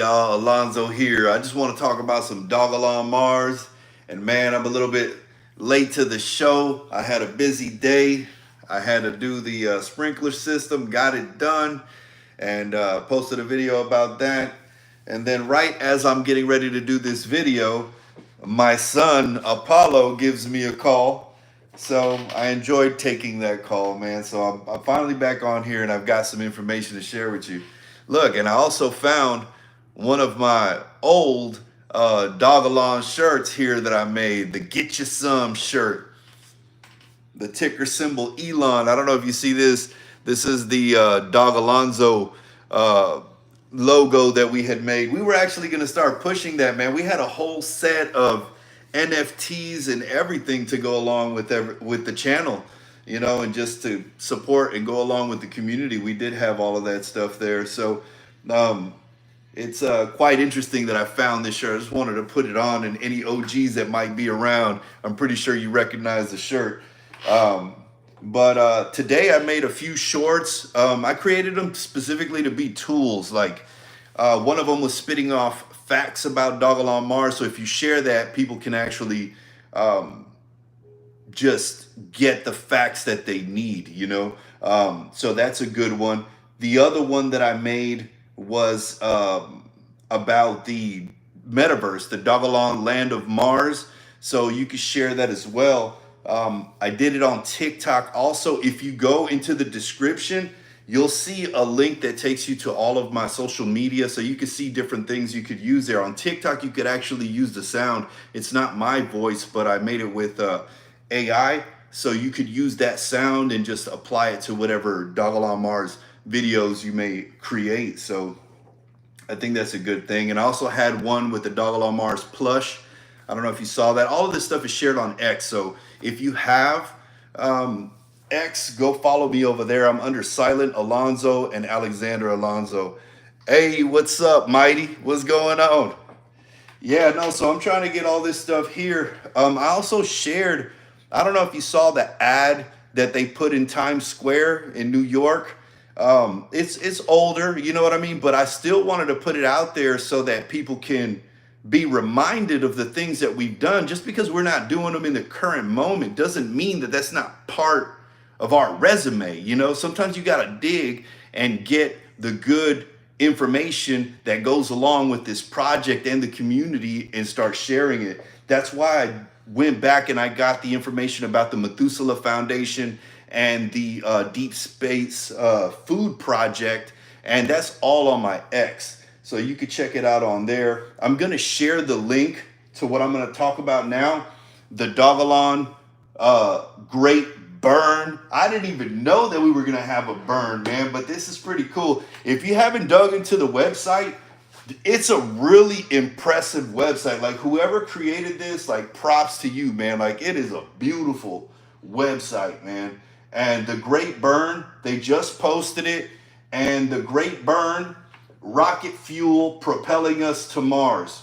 Y'all, Alonzo here. I just want to talk about some Dogelon Mars. And man, I'm a little bit late to the show. I had a busy day. I had to do the sprinkler system, got it done, and posted a video about that. And then, right as I'm getting ready to do this video, my son Apollo gives me a call. So I enjoyed taking that call, man. So I'm finally back on here and I've got some information to share with you. Look, and I also found one of my old Dogelon shirts here that I made, the Get You Some shirt, the ticker symbol Elon. I don't know if you see this. This is the Dogelonzo logo that we had made. We were actually going to start pushing that, man. We had a whole set of NFTs and everything to go along with the channel, and just to support and go along with the community. We did have all of that stuff there. So it's quite interesting that I found this shirt. I just wanted to put it on, and any OGs that might be around, I'm pretty sure you recognize the shirt. But today I made a few shorts. I created them specifically to be tools. Like one of them was spitting off facts about Dogelon Mars. So if you share that, people can actually just get the facts that they need. So that's a good one. The other one that I made was about the metaverse, the Dogelon land of Mars. So you can share that as well. I did it on TikTok. Also, if you go into the description, you'll see a link that takes you to all of my social media. So you can see different things you could use there. On TikTok, you could actually use the sound. It's not my voice, but I made it with AI. So you could use that sound and just apply it to whatever Dogelon Mars videos you may create. So I think that's a good thing. And I also had one with the Dogelon Mars plush. I don't know if you saw that. All of this stuff is shared on X. So if you have X, go follow me over there. I'm under Silent Alonzo and Alexander Alonzo. Hey, what's up, Mighty? What's going on? Yeah, no, so I'm trying to get all this stuff here. I also shared, I don't know if you saw the ad that they put in Times Square in New York. It's older, you know what I mean? But I still wanted to put it out there so that people can be reminded of the things that we've done. Just because we're not doing them in the current moment doesn't mean that that's not part of our resume. Sometimes you got to dig and get the good information that goes along with this project and the community and start sharing it. That's why I went back and I got the information about the Methuselah Foundation and the Deep Space Food Project, and that's all on my X. So you could check it out on there. I'm going to share the link to what I'm going to talk about now, the Dogelon Great Burn. I didn't even know that we were going to have a burn, man, but this is pretty cool. If you haven't dug into the website, it's a really impressive website. Like, whoever created this, like, props to you, man. Like, it is a beautiful website, man. And the Great Burn, they just posted it. And the Great Burn, rocket fuel propelling us to Mars.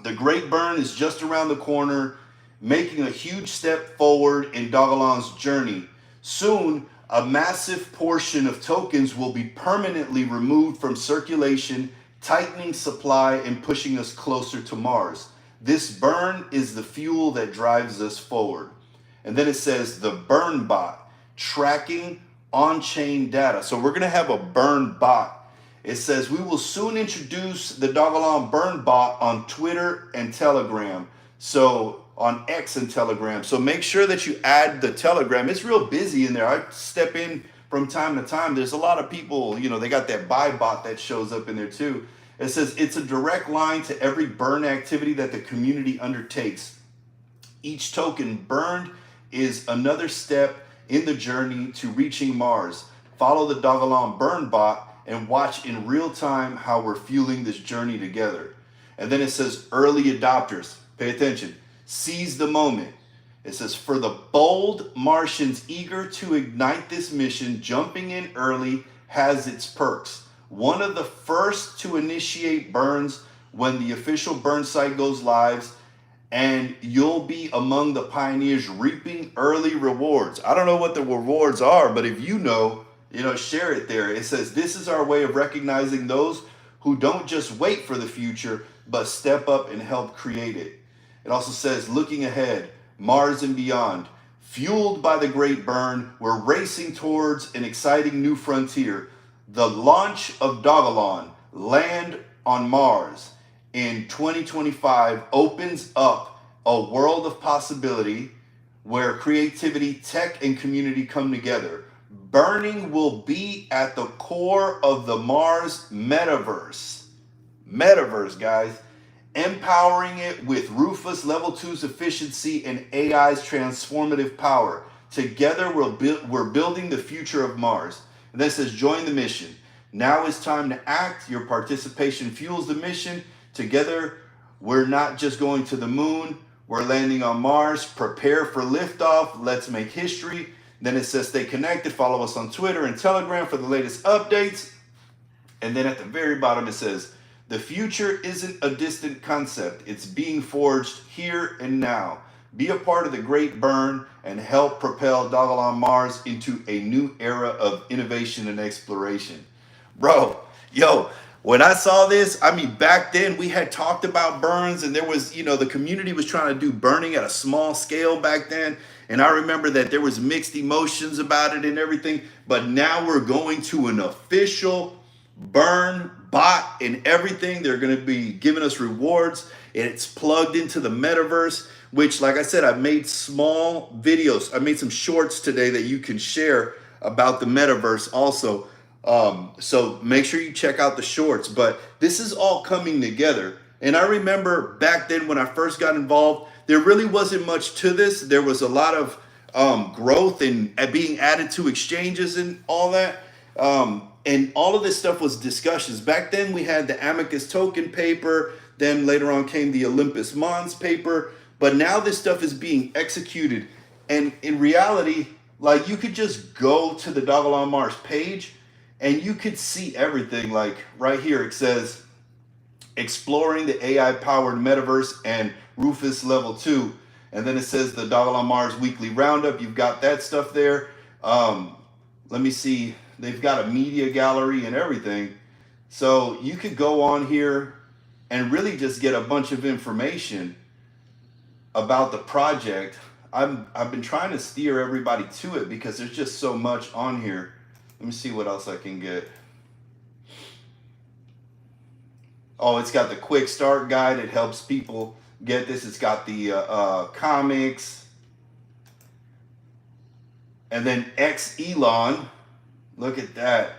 The Great Burn is just around the corner, making a huge step forward in Dogelon's journey. Soon, a massive portion of tokens will be permanently removed from circulation, tightening supply and pushing us closer to Mars. This burn is the fuel that drives us forward. And then it says the burn bot, tracking on-chain data. So we're going to have a burn bot. It says we will soon introduce the Dogelon burn bot on Twitter and Telegram. So on X and Telegram. So make sure that you add the Telegram. It's real busy in there. I step in from time to time. There's a lot of people, they got that buy bot that shows up in there too. It says it's a direct line to every burn activity that the community undertakes. Each token burned is another step in the journey to reaching Mars. Follow the Dogelon burn bot and watch in real time how we're fueling this journey together. And then it says early adopters. Pay attention. Seize the moment. It says, for the bold Martians eager to ignite this mission, jumping in early has its perks. One of the first to initiate burns when the official burn site goes live, and you'll be among the pioneers reaping early rewards. I don't know what the rewards are, but if you know, share it there. It says, this is our way of recognizing those who don't just wait for the future, but step up and help create it. It also says, looking ahead, Mars and beyond. Fueled by the great burn, we're racing towards an exciting new frontier. The launch of Dogelon, Land on Mars, in 2025 opens up a world of possibility where creativity, tech, and community come together. Burning will be at the core of the Mars metaverse. Metaverse, guys. Empowering it with Rufus Level 2's efficiency and AI's transformative power. Together, we're building the future of Mars. And then it says, join the mission. Now is time to act. Your participation fuels the mission. Together, we're not just going to the moon, we're landing on Mars. Prepare for liftoff. Let's make history. Then it says, stay connected. Follow us on Twitter and Telegram for the latest updates. And then at the very bottom, it says, the future isn't a distant concept. It's being forged here and now. Be a part of the great burn and help propel Dogelon Mars into a new era of innovation and exploration. Bro, yo, when I saw this, I mean, back then we had talked about burns, and there was, the community was trying to do burning at a small scale back then. And I remember that there was mixed emotions about it and everything. But now we're going to an official burn bot and everything. They're going to be giving us rewards. It's plugged into the metaverse, which, like I said, I made small videos. I made some shorts today that you can share about the metaverse also. So make sure you check out the shorts. But this is all coming together. And I remember back then when I first got involved, there really wasn't much to this. There was a lot of growth and being added to exchanges and all that. And all of this stuff was discussions. Back then we had the Amicus token paper. Then later on came the Olympus Mons paper. But now this stuff is being executed. And in reality, like, you could just go to the Dogelon Mars page and you could see everything. Like right here, it says, exploring the AI-powered metaverse and Rufus Level 2. And then it says the Dogelon Mars Weekly Roundup. You've got that stuff there. Let me see. They've got a media gallery and everything. So you could go on here and really just get a bunch of information about the project. I've been trying to steer everybody to it because there's just so much on here. Let me see what else I can get. Oh, it's got the quick start guide. It helps people get this. It's got the comics. And then X Elon. Look at that.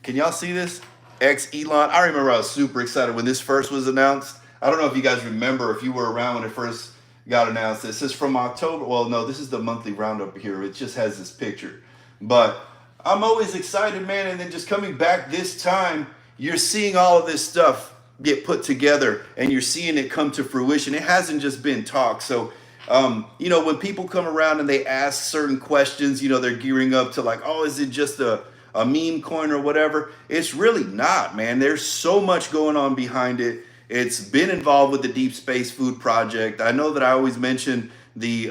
Can y'all see this? X Elon. I remember I was super excited when this first was announced. I don't know if you guys remember, if you were around when it first got announced. This is from October. Well, no, this is the monthly roundup here. It just has this picture. But I'm always excited, man. And then just coming back this time, you're seeing all of this stuff get put together and you're seeing it come to fruition. It hasn't just been talk. So, when people come around and they ask certain questions, they're gearing up to like, oh, is it just a meme coin or whatever? It's really not, man. There's so much going on behind it. It's been involved with the Deep Space Food Project. I know that I always mention the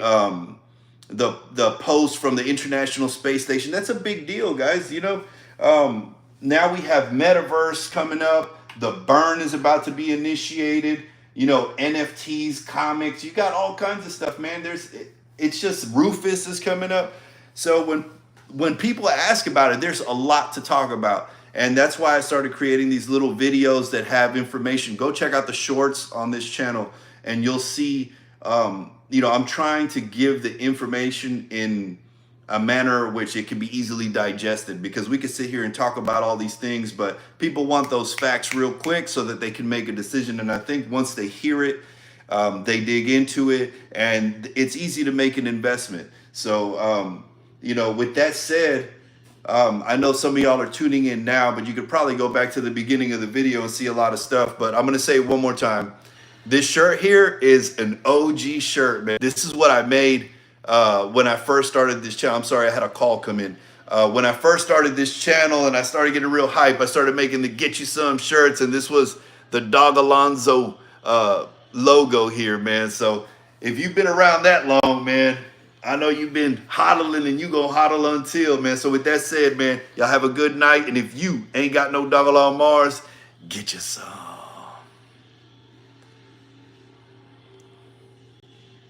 post from the International Space Station. That's a big deal, guys. Now we have Metaverse coming up. The burn is about to be initiated. NFTs, comics. You got all kinds of stuff, man. It's just Rufus is coming up. So when people ask about it, there's a lot to talk about. And that's why I started creating these little videos that have information. Go check out the shorts on this channel and you'll see, I'm trying to give the information in a manner which it can be easily digested, because we could sit here and talk about all these things, but people want those facts real quick so that they can make a decision. And I think once they hear it, they dig into it and it's easy to make an investment. So, with that said, I know some of y'all are tuning in now, but you could probably go back to the beginning of the video and see a lot of stuff. But I'm going to say it one more time. This shirt here is an OG shirt, man. This is what I made when I first started this channel. I'm sorry, I had a call come in. When I first started this channel and I started getting real hype, I started making the Get You Some shirts, and this was the Alonzo logo here, man. So if you've been around that long, man, I know you've been hodling and you gonna hodl until, man. So with that said, man, y'all have a good night. And if you ain't got no Dogelon Mars, get you some.